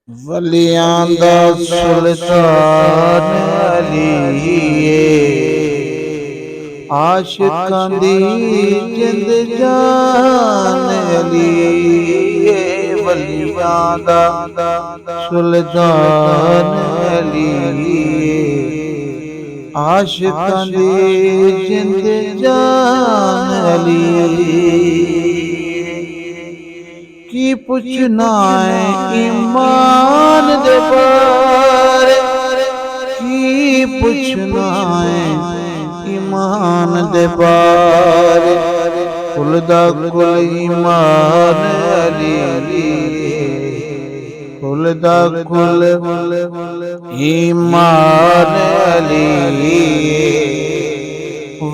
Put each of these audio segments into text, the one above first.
वलियां दा सुल्तान अली आशिकां दी जिंद जान अली वलियां दा सुल्तान अली आशिकां दी जिंद जान अली की पुछना है ईमान दे बारे की पुछना है ईमान दे बारे कुल दा कुल ईमान अली कुल दा कुल ईमान अली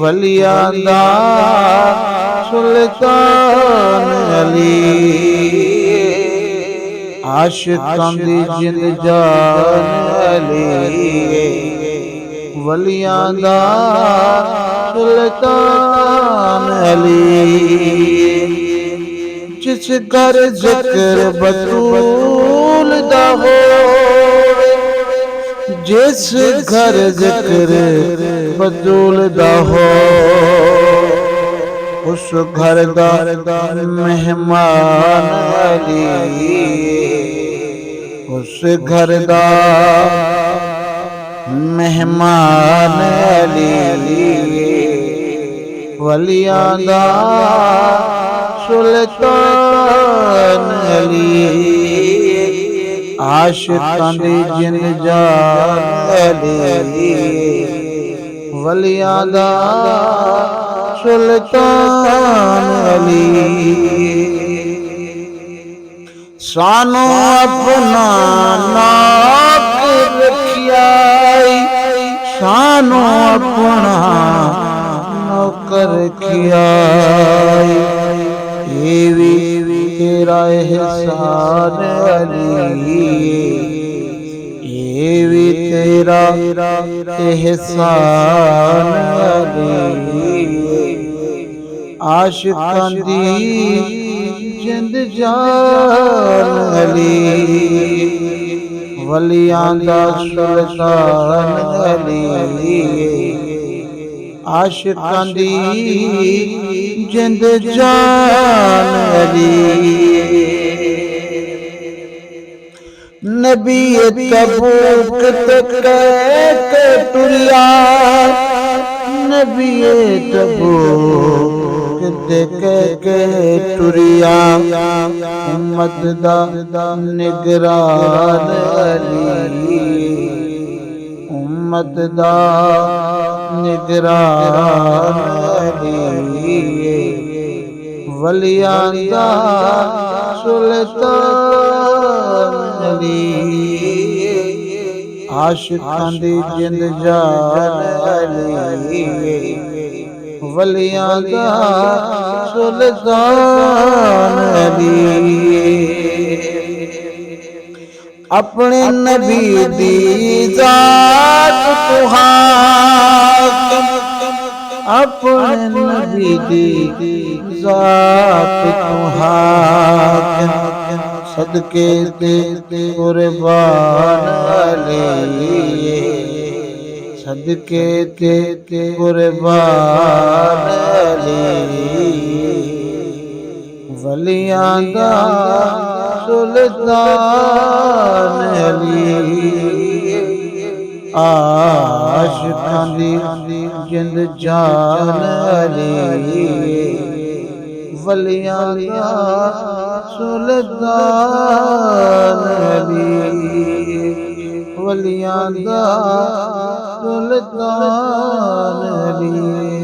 वलियां दा सुल्तान अली आशिकां दी जिंद जान अली वलियां दा सुल्तान अली जिस घर जिक्र बतूल दा हो जिस घर जिक्र बतूल दा हो उस घर दा मेहमान अली उस घर दा मेहमान अली वलियां दा सुल्तान अली आशिकां दी जिंद जान अली वलियां दा सुल्तान अली सानू अपना नाक रखिया सानू अपना नौकर रखिया ये भी तेरा एहसान अली ये भी तेरा एहसान अली आशिकां दी जिंद जान अली वलियां दा सुल्तान अली आशिकां दी जिंद जान अली नबी तबूक तक टुरिया नबी तबूक के टुरिया उम्मत दा निगरान अली उम्मत दा निगरान अली वलियां दा सुल्तान अली आशिकां दी जिंद जान अली वलियां दा सुल्तान अली अपने नबी दी जात तू हाकिम अपने नबी दी जात तू हाकिम सदके दे कुर्बान अली सदके ते कुर्बान अली वलियां दा सुल्तान अली आशिकां दी जिंद जान अली वलियां दा सुल्तान अली वलियां दा सुल्तान अली।